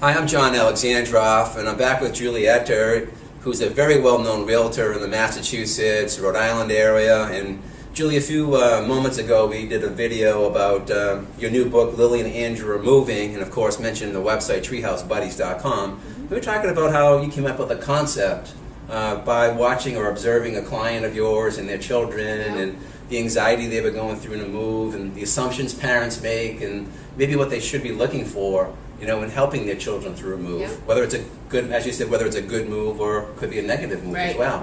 Hi, I'm John Alexandrov, and I'm back with Julie Etter, who's a very well-known realtor in the Massachusetts, Rhode Island area. And Julie, a few moments ago, we did a video about your new book, Lily and Andrew Are Moving, and of course mentioned the website treehousebuddies.com. We were talking about how you came up with a concept by watching or observing a client of yours and their children, and the anxiety they were going through in a move, and the assumptions parents make, and maybe what they should be looking for, you know, in helping their children through a move. Whether it's a good, as you said, whether it's a good move or could be a negative move as well.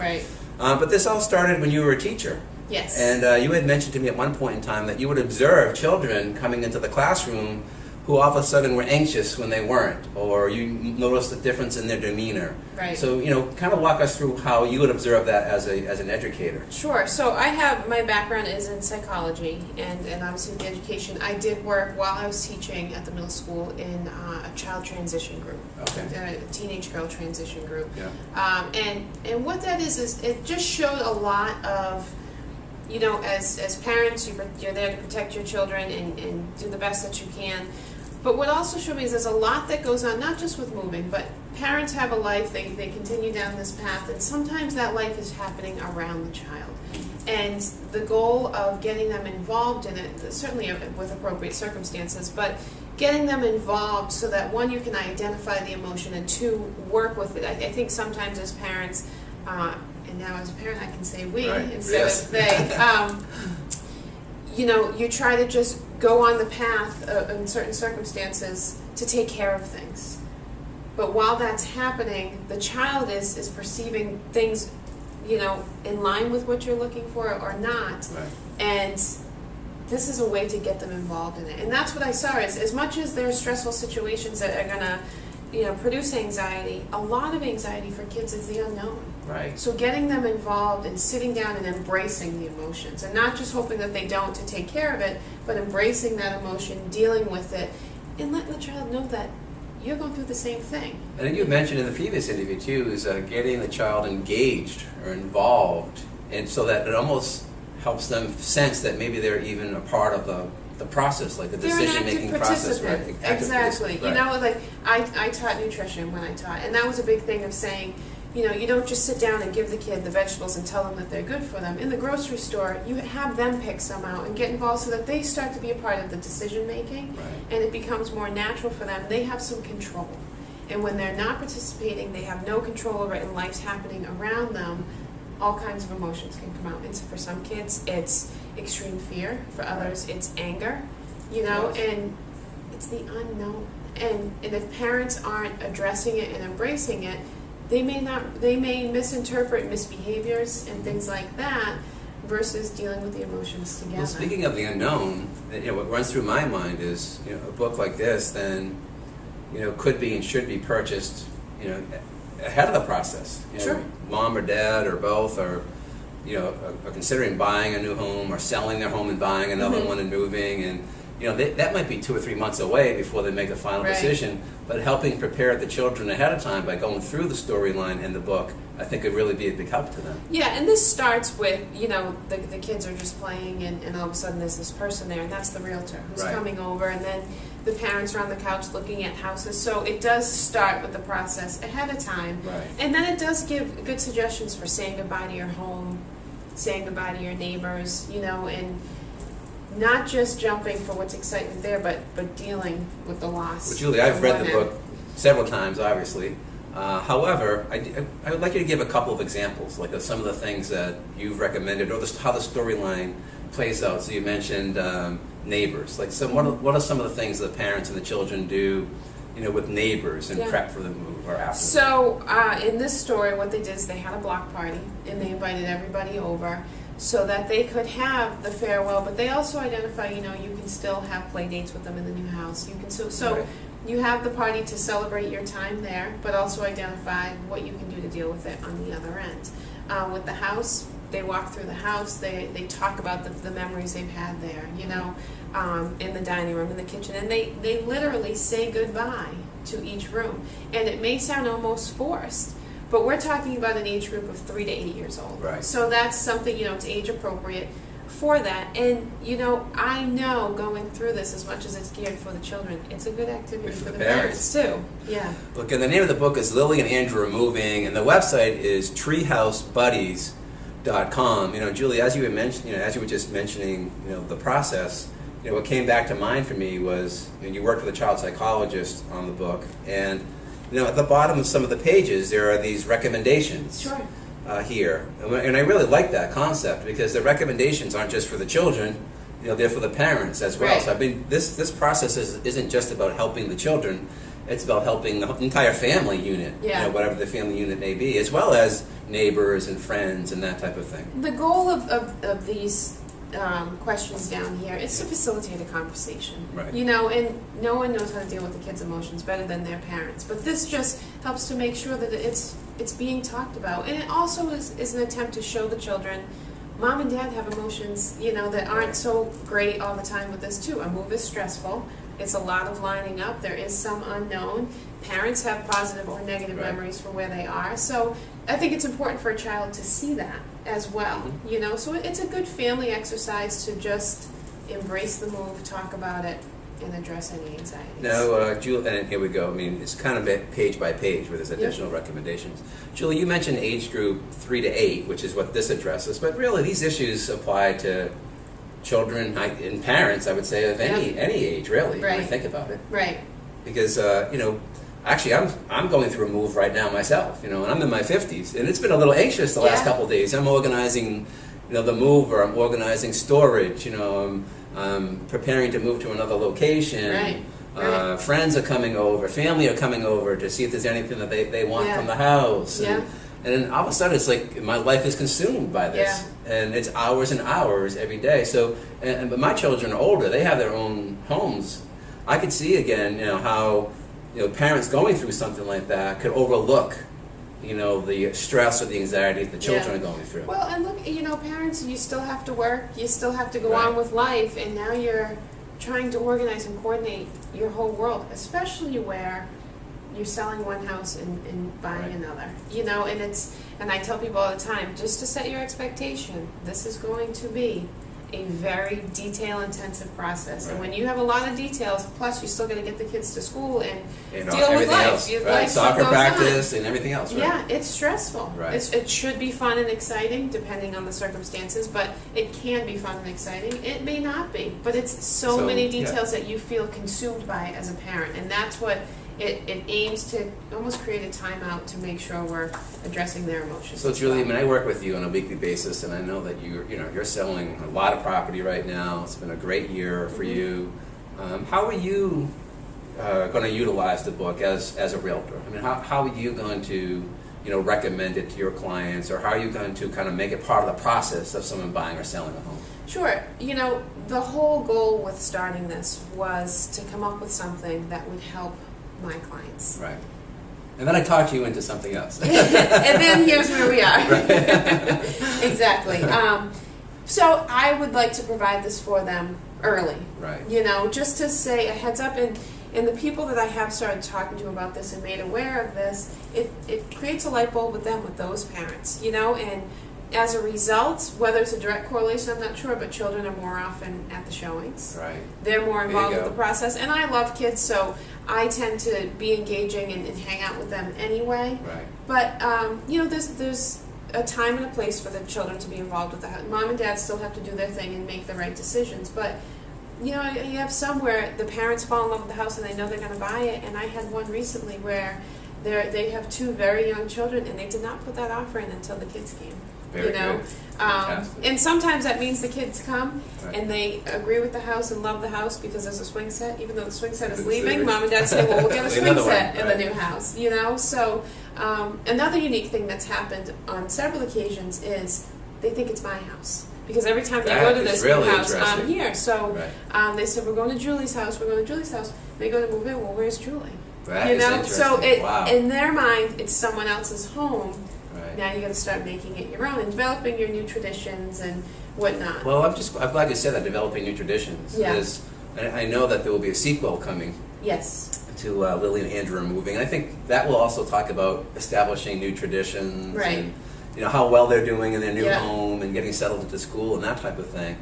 But this all started when you were a teacher. Yes. And you had mentioned to me at one point in time that you would observe children coming into the classroom who all of a sudden were anxious when they weren't, or you noticed a difference in their demeanor. Right. So, you know, kind of walk us through how you would observe that as an educator. Sure. So my background is in psychology and obviously the education. I did work while I was teaching at the middle school in a child transition group, a teenage girl transition group. And what that is it just showed a lot of, you know, as parents, you're there to protect your children and do the best that you can. But what also showed me is there's a lot that goes on, not just with moving, but parents have a life, they continue down this path, and sometimes that life is happening around the child. And the goal of getting them involved in it, certainly with appropriate circumstances, but getting them involved so that, one, you can identify the emotion, and two, work with it. I think sometimes as parents, and now as a parent I can say we instead of they, you know, you try to just go on the path in certain circumstances to take care of things. But while that's happening, the child is perceiving things, you know, in line with what you're looking for or not. And this is a way to get them involved in it. And that's what I saw is, as much as there are stressful situations that are going to, you know, produce anxiety, a lot of anxiety for kids is the unknown. So getting them involved and sitting down and embracing the emotions, and not just hoping that they don't to take care of it, but embracing that emotion, dealing with it, and letting the child know that you're going through the same thing. And then you mentioned in the previous interview too, is getting the child engaged or involved, and so that it almost helps them sense that maybe they're even a part of the process, like the decision-making process, Exactly. You know, like I taught nutrition when I taught, and that was a big thing of saying, you know, you don't just sit down and give the kid the vegetables and tell them that they're good for them. In the grocery store, you have them pick some out and get involved so that they start to be a part of the decision-making, and it becomes more natural for them. They have some control. And when they're not participating, they have no control over it, and life's happening around them, all kinds of emotions can come out. And so for some kids, it's extreme fear. For others, it's anger, you know, and it's the unknown. And if parents aren't addressing it and embracing it, they may misinterpret misbehaviors and things like that versus dealing with the emotions together. Well, speaking of the unknown, you know, what runs through my mind is, you know, a book like this then, you know, could be and should be purchased, you know, ahead of the process. You know, mom or dad or both are, you know, are considering buying a new home or selling their home and buying another one and moving, and you know, that might be 2 or 3 months away before they make the final decision, but helping prepare the children ahead of time by going through the storyline in the book, I think could really be a big help to them. Yeah, and this starts with, you know, the kids are just playing, and all of a sudden there's this person there, and that's the realtor who's coming over, and then the parents are on the couch looking at houses. So it does start with the process ahead of time. And then it does give good suggestions for saying goodbye to your home, saying goodbye to your neighbors, you know, and not just jumping for what's excitement there, but dealing with the loss. Well, Julie, I've read the book several times, obviously. However, I would like you to give a couple of examples, like of some of the things that you've recommended, or how the storyline plays out. So you mentioned neighbors. Like, what are some of the things the parents and the children do, you know, with neighbors and prep for the move or after? So in this story, what they did is they had a block party, and they invited everybody over, so that they could have the farewell, but they also identify, you know, you can still have play dates with them in the new house. You can so you have the party to celebrate your time there, but also identify what you can do to deal with it on the other end. With the house, they walk through the house, they talk about the memories they've had there, you know, in the dining room, in the kitchen, and they literally say goodbye to each room. And it may sound almost forced, but we're talking about an age group of 3 to 8 years old. Right. So that's something, you know, it's age appropriate. for that. And you know, I know going through this, as much as it's geared for the children, it's a good activity for the parents too. Yeah. Look, and the name of the book is Lily and Andrew Are Moving, and the website is treehousebuddies.com. You know, Julie, as you were as you were just mentioning, you know, the process, you know, what came back to mind for me was, you know, you worked with a child psychologist on the book, and you know, at the bottom of some of the pages there are these recommendations. Sure. Here, and I really like that concept, because the recommendations aren't just for the children, you know, they're for the parents as well. Right. So I mean, this process isn't just about helping the children; it's about helping the entire family unit, you know, whatever the family unit may be, as well as neighbors and friends and that type of thing. The goal of these questions down here is to facilitate a conversation. Right. You know, and no one knows how to deal with the kids' emotions better than their parents. But this just helps to make sure that it's being talked about. And it also is an attempt to show the children, Mom and Dad have emotions, you know, that aren't so great all the time with this too. A move is stressful. It's a lot of lining up. There is some unknown. Parents have positive or negative memories for where they are. So I think it's important for a child to see that as well, you know. So it's a good family exercise to just embrace the move, talk about it, and address any anxieties. Now, Julie, and here we go. I mean, it's kind of page by page where there's additional recommendations. Julie, you mentioned age group 3 to 8, which is what this addresses, but really these issues apply to children and parents, I would say, of any age, really, when you think about it. Right. Because, you know, actually, I'm going through a move right now myself, you know, and I'm in my 50s, and it's been a little anxious the last couple of days. I'm organizing, you know, the move, or I'm organizing storage, you know, I'm preparing to move to another location. Right. Friends are coming over, family are coming over to see if there's anything that they want from the house. And then all of a sudden, it's like my life is consumed by this, and it's hours and hours every day. So, but my children are older; they have their own homes. I could see again, you know, how, you know, parents going through something like that could overlook, you know, the stress or the anxiety that the children are going through. Well, and look, you know, parents, you still have to work, you still have to go on with life, and now you're trying to organize and coordinate your whole world, especially where you're selling one house and buying another. You know, and I tell people all the time, just to set your expectation, this is going to be a very detail-intensive process. And when you have a lot of details, plus you still got to get the kids to school and deal with life. Else, soccer practice and everything else. Yeah, it's stressful. Right. It should be fun and exciting, depending on the circumstances, but it can be fun and exciting. It may not be, but it's so many details that you feel consumed by as a parent, and that's what it aims to almost create a timeout to make sure we're addressing their emotions. So Julie, I mean, I work with you on a weekly basis, and I know that you're selling a lot of property right now. It's been a great year for you. How are you going to utilize the book as a realtor? I mean, how are you going to, you know, recommend it to your clients, or how are you going to kind of make it part of the process of someone buying or selling a home? Sure. You know, the whole goal with starting this was to come up with something that would help my clients. Right. And then I talked you into something else. And then here's where we are. Exactly. So I would like to provide this for them early. Right. You know, just to say a heads up, and the people that I have started talking to about this and made aware of this, it creates a light bulb with them, with those parents, you know, and as a result, whether it's a direct correlation, I'm not sure, but children are more often at the showings. Right. They're more involved with the process, and I love kids, so I tend to be engaging and hang out with them anyway. Right. But you know, there's a time and a place for the children to be involved with the house. Mom and Dad still have to do their thing and make the right decisions, but you know, you have some where the parents fall in love with the house and they know they're going to buy it. And I had one recently where they have 2 very young children, and they did not put that offer in until the kids came. Very good. And sometimes that means the kids come and they agree with the house and love the house because there's a swing set, even though the swing set is leaving. Mom and Dad say, well, we'll get a swing set in the new house, you know. So another unique thing that's happened on several occasions is they think it's my house, because every time they go to this new house, I'm here. So they said, we're going to Julie's house, we're going to Julie's house. They go to move in, well, where's Julie? You know, so in their mind, it's someone else's home. Now you got to start making it your own and developing your new traditions and whatnot. Well, I'm glad you said that, developing new traditions. Yeah. Because I know that there will be a sequel coming. Yes. To Lily and Andrew Are Moving. And I think that will also talk about establishing new traditions. Right. And, how well they're doing in their new Yeah. home and getting settled into school and that type of thing.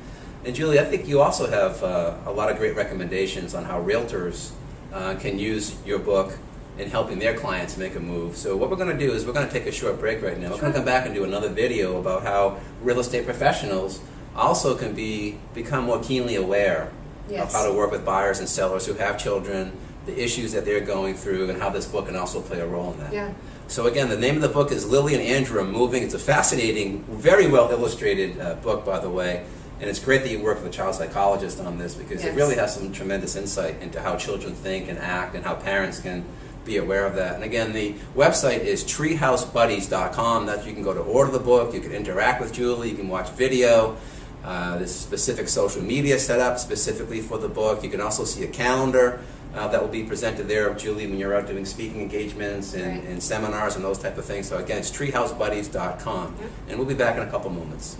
And Julie, I think you also have a lot of great recommendations on how realtors can use your book in helping their clients make a move. So what we're going to do is we're going to take a short break right now. We're going to come back and do another video about how real estate professionals also can become more keenly aware of how to work with buyers and sellers who have children, the issues that they're going through, and how this book can also play a role in that. Yeah. So again, the name of the book is Lily and Andrew Are Moving. It's a fascinating, very well illustrated book, by the way. And it's great that you work with a child psychologist on this, because it really has some tremendous insight into how children think and act and how parents can be aware of that. And again, the website is treehousebuddies.com. That you can go to order the book, you can interact with Julie, you can watch video. There's specific social media set up specifically for the book. You can also see a calendar that will be presented there of Julie when you're out doing speaking engagements and seminars and those type of things. So again, it's treehousebuddies.com. And we'll be back in a couple moments.